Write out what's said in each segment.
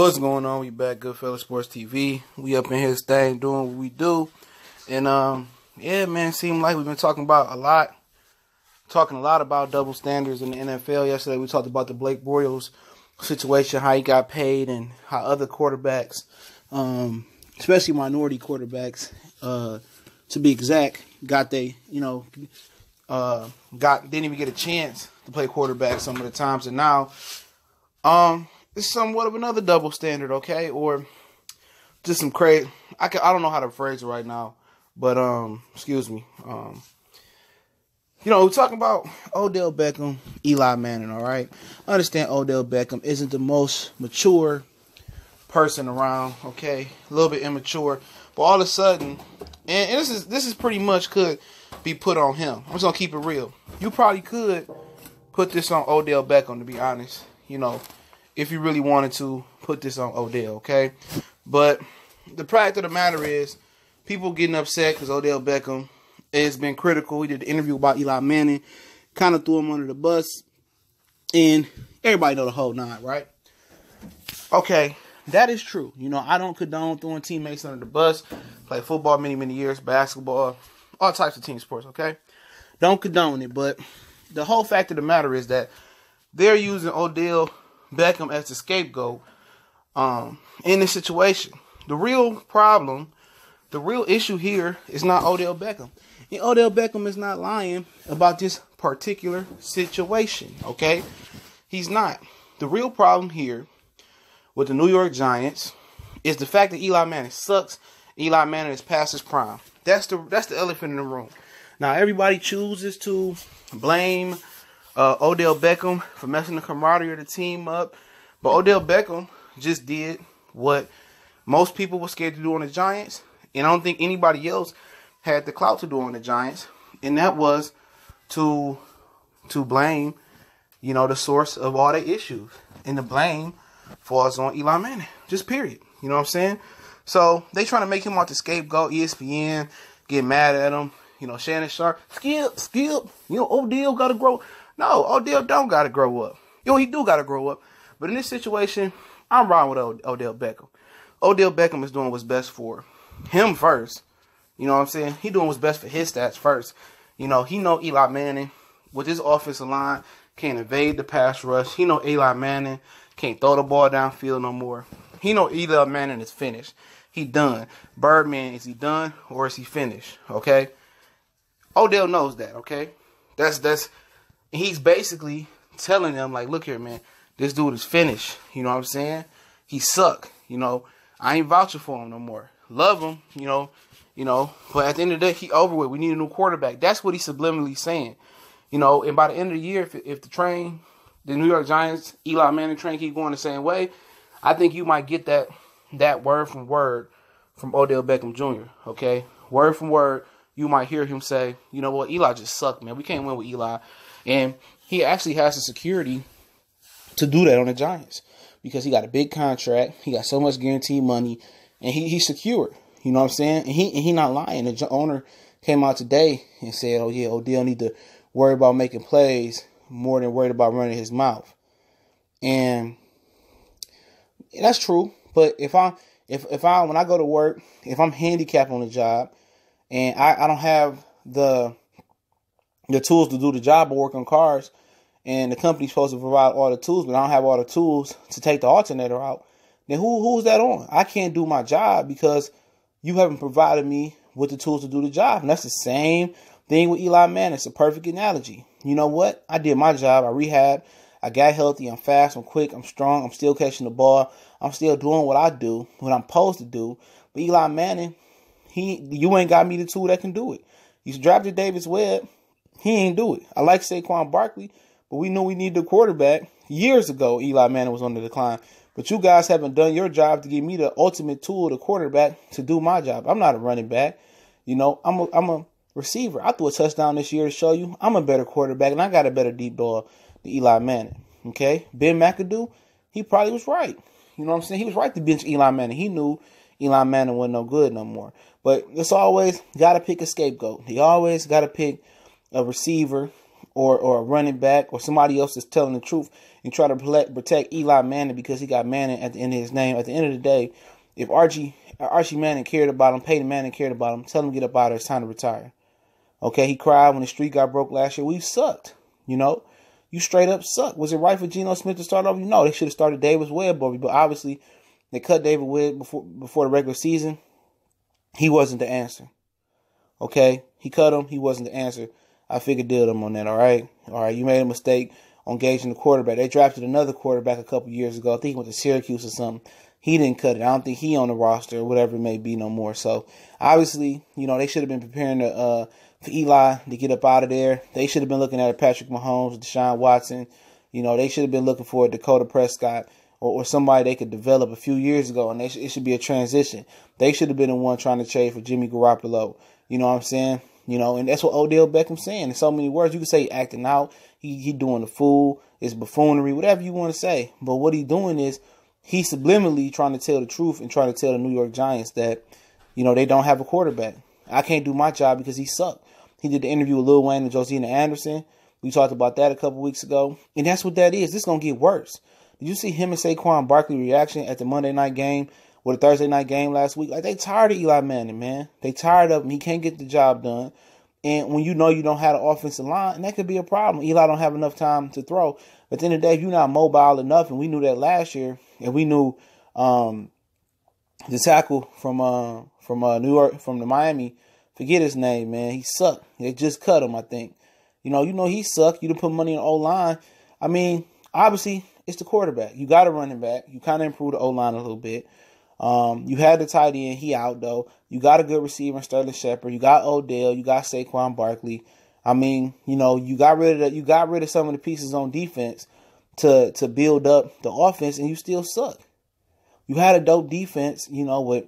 What's going on? We back, Goodfellas Sports TV. We up in his thing doing what we do. And yeah, man, seemed like we've been talking a lot about double standards in the NFL. Yesterday we talked about the Blake Bortles situation, how he got paid, and how other quarterbacks, especially minority quarterbacks, to be exact, didn't even get a chance to play quarterback some of the times, and now it's somewhat of another double standard, okay? Or just some crazy. I don't know how to phrase it right now, but excuse me. We're talking about Odell Beckham, Eli Manning, all right? I understand Odell Beckham isn't the most mature person around, okay? A little bit immature, but all of a sudden, and this is pretty much could be put on him. I'm just gonna keep it real. You probably could put this on Odell Beckham, to be honest. If you really wanted to put this on Odell, okay? But the fact of the matter is, people getting upset because Odell Beckham has been critical. He did the interview about Eli Manning, kind of threw him under the bus, and everybody know the whole nine, right? Okay, that is true. I don't condone throwing teammates under the bus. Played football many years, basketball, all types of team sports, okay? Don't condone it, but the whole fact of the matter is that they're using Odell Beckham as the scapegoat in this situation. The real issue here is not Odell Beckham. And Odell Beckham is not lying about this particular situation, okay? He's not. The real problem here with the New York Giants is the fact that Eli Manning sucks. Eli Manning is past his prime. That's the elephant in the room. Now, everybody chooses to blame Odell Beckham for messing the camaraderie of the team up. But Odell Beckham just did what most people were scared to do on the Giants. And I don't think anybody else had the clout to do on the Giants. And that was to blame, the source of all the issues. And the blame falls on Eli Manning. Just period. You know what I'm saying? So they trying to make him out the scapegoat. ESPN get mad at him. Shannon Sharp. Skip. Odell got to grow. No, Odell don't got to grow up. He do got to grow up. But in this situation, I'm riding with Odell Beckham. Odell Beckham is doing what's best for him first. You know what I'm saying? He doing what's best for his stats first. He know Eli Manning with his offensive line can't evade the pass rush. He know Eli Manning can't throw the ball downfield no more. He know Eli Manning is finished. He done. Birdman, is he done or is he finished? Okay? Odell knows that, okay? He's basically telling them, like, look here, man, this dude is finished. You know what I'm saying? He suck. I ain't vouching for him no more. Love him, but at the end of the day, he over with. We need a new quarterback. That's what he's subliminally saying. And by the end of the year, if the New York Giants, Eli Manning train keep going the same way, I think you might get that word from Odell Beckham Jr., okay? Word from word, you might hear him say, you know what, Eli just sucked, man. We can't win with Eli. And he actually has the security to do that on the Giants because he got a big contract. He got so much guaranteed money, and he's secure. You know what I'm saying? And he not lying. The owner came out today and said, oh, yeah, Odell need to worry about making plays more than worried about running his mouth. And that's true. But if when I go to work, if I'm handicapped on the job and I don't have the tools to do the job or work on cars, and the company's supposed to provide all the tools, but I don't have all the tools to take the alternator out, then who's that on? I can't do my job because you haven't provided me with the tools to do the job. And that's the same thing with Eli Manning. It's a perfect analogy. You know what? I did my job. I rehabbed. I got healthy. I'm fast. I'm quick. I'm strong. I'm still catching the ball. I'm still doing what I do, what I'm supposed to do. But Eli Manning, you ain't got me the tool that can do it. You drafted Davis Webb. He ain't do it. I like Saquon Barkley, but we knew we needed a quarterback years ago. Eli Manning was on the decline. But you guys haven't done your job to give me the ultimate tool, the quarterback, to do my job. I'm not a running back. I'm a receiver. I threw a touchdown this year to show you I'm a better quarterback, and I got a better deep ball than Eli Manning. Okay? Ben McAdoo, he probably was right. You know what I'm saying? He was right to bench Eli Manning. He knew Eli Manning wasn't no good no more. But it's always got to pick a scapegoat. He always got to pick a receiver or a running back or somebody else that's telling the truth and try to protect Eli Manning because he got Manning at the end of his name. At the end of the day, if Archie Manning cared about him, Peyton Manning cared about him, tell him to get up out of there. It's time to retire. Okay, he cried when the streak got broke last year. We sucked, you know. You straight up suck. Was it right for Geno Smith to start over? No, they should have started Davis Webb over you. But obviously, they cut David Webb before the regular season. He wasn't the answer. Okay? He cut him. He wasn't the answer. I figured deal them on that, all right? All right, you made a mistake on gauging the quarterback. They drafted another quarterback a couple years ago. I think he went to Syracuse or something. He didn't cut it. I don't think he on the roster or whatever it may be no more. So, obviously, you know, they should have been preparing for Eli to get up out of there. They should have been looking at a Patrick Mahomes, Deshaun Watson. You know, they should have been looking for a Dakota Prescott or somebody they could develop a few years ago, and it should be a transition. They should have been the one trying to trade for Jimmy Garoppolo. You know what I'm saying? You know, and that's what Odell Beckham's saying. In so many words, you can say acting out. He doing the fool. It's buffoonery, whatever you want to say. But what he's doing is he's subliminally trying to tell the truth and trying to tell the New York Giants that, you know, they don't have a quarterback. I can't do my job because he sucked. He did the interview with Lil Wayne and Josina Anderson. We talked about that a couple weeks ago. And that's what that is. This is going to get worse. Did you see him and Saquon Barkley reaction at the Monday night game or the Thursday night game last week? Like, they tired of Eli Manning, man. They tired of him. He can't get the job done. And when you know you don't have an offensive line, and that could be a problem. Eli don't have enough time to throw. But at the end of the day, if you're not mobile enough, and we knew that last year, and we knew the tackle from New York, from the Miami, forget his name, man. He sucked. They just cut him, I think. You know he sucked. You done put money in the O-line. I mean, obviously, it's the quarterback. You got a running back. You kind of improved the O-line a little bit. You had the tight end. He out, though. You got a good receiver in Sterling Shepard. You got Odell. You got Saquon Barkley. I mean, you know, you got rid of some of the pieces on defense to build up the offense, and you still suck. You had a dope defense, you know, with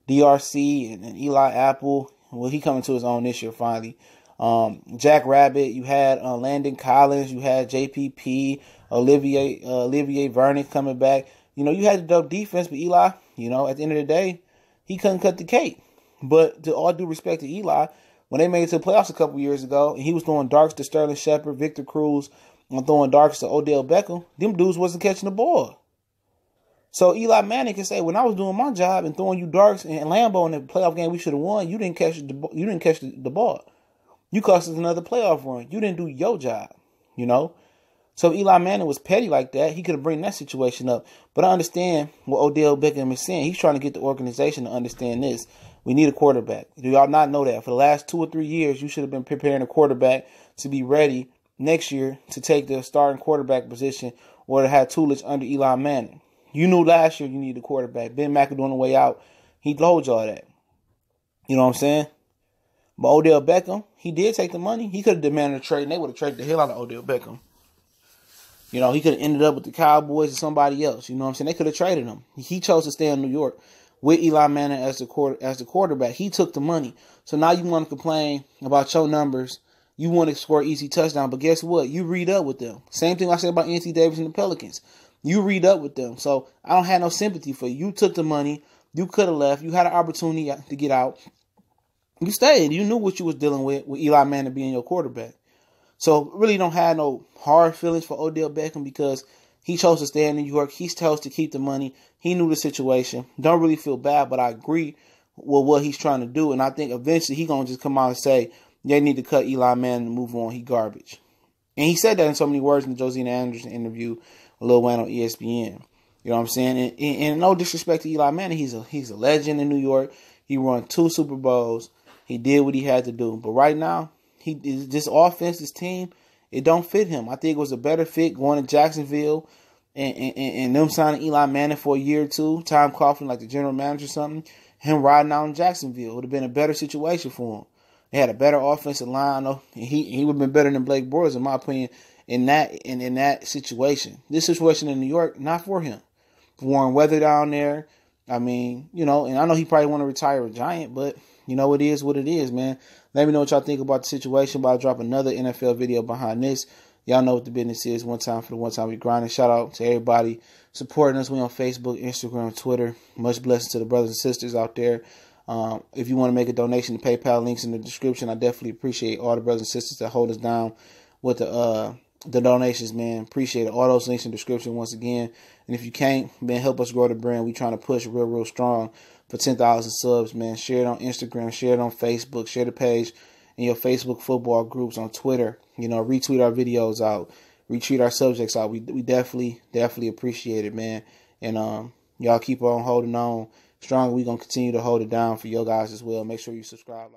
DRC and Eli Apple. Well, he coming to his own this year finally. Jack Rabbit. You had Landon Collins. You had JPP. Olivier Vernon coming back. You know, you had a dope defense, but Eli, you know, at the end of the day, he couldn't cut the cake. But to all due respect to Eli, when they made it to the playoffs a couple years ago, and he was throwing darks to Sterling Shepard, Victor Cruz, and throwing darks to Odell Beckham, them dudes wasn't catching the ball. So Eli Manning can say, when I was doing my job and throwing you darks and Lambeau in the playoff game we should have won, you didn't catch the ball. You cost us another playoff run. You didn't do your job, you know. So if Eli Manning was petty like that, he could have bring that situation up. But I understand what Odell Beckham is saying. He's trying to get the organization to understand this. We need a quarterback. Do y'all not know that? For the last 2 or 3 years, you should have been preparing a quarterback to be ready next year to take the starting quarterback position or to have tutelage under Eli Manning. You knew last year you needed a quarterback. Ben McAdoo on the way out, he told y'all that. You know what I'm saying? But Odell Beckham, he did take the money. He could have demanded a trade, and they would have traded the hell out of Odell Beckham. You know, he could have ended up with the Cowboys or somebody else. You know what I'm saying? They could have traded him. He chose to stay in New York with Eli Manning as the quarterback. He took the money. So now you want to complain about your numbers. You want to score easy touchdown. But guess what? You read up with them. Same thing I said about Anthony Davis and the Pelicans. You read up with them. So I don't have no sympathy for you. You took the money. You could have left. You had an opportunity to get out. You stayed. You knew what you was dealing with Eli Manning being your quarterback. So really don't have no hard feelings for Odell Beckham because he chose to stay in New York. He chose to keep the money. He knew the situation. Don't really feel bad, but I agree with what he's trying to do. And I think eventually he's going to just come out and say, they need to cut Eli Manning and move on. He garbage. And he said that in so many words in the Josina Anderson interview with Lil Wayne on ESPN. You know what I'm saying? And no disrespect to Eli Manning, he's a legend in New York. He won 2 Super Bowls. He did what he had to do. But right now, this offense, this team, it don't fit him. I think it was a better fit going to Jacksonville and them signing Eli Manning for a year or two, Tom Coughlin like the general manager or something, him riding out in Jacksonville. It would have been a better situation for him. They had a better offensive line. He would have been better than Blake Bortles, in my opinion, in that situation. This situation in New York, not for him. Warren Weather down there. I mean, you know, and I know he probably want to retire a Giant, but you know, it is what it is, man. Let me know what y'all think about the situation. But I'll drop another NFL video behind this. Y'all know what the business is. One time for the one time we grinding. Shout out to everybody supporting us. We on Facebook, Instagram, Twitter. Much blessings to the brothers and sisters out there. If you want to make a donation, the PayPal links in the description. I definitely appreciate all the brothers and sisters that hold us down with the donations, man. Appreciate it. All those links in the description once again. And if you can't, man, help us grow the brand. We trying to push real strong for 10,000 subs, man. Share it on Instagram, share it on Facebook, share the page in your Facebook football groups, on Twitter. You know, retweet our videos out, retweet our subjects out. We definitely appreciate it, man. And y'all keep on holding on strong. We gonna continue to hold it down for you guys as well. Make sure you subscribe.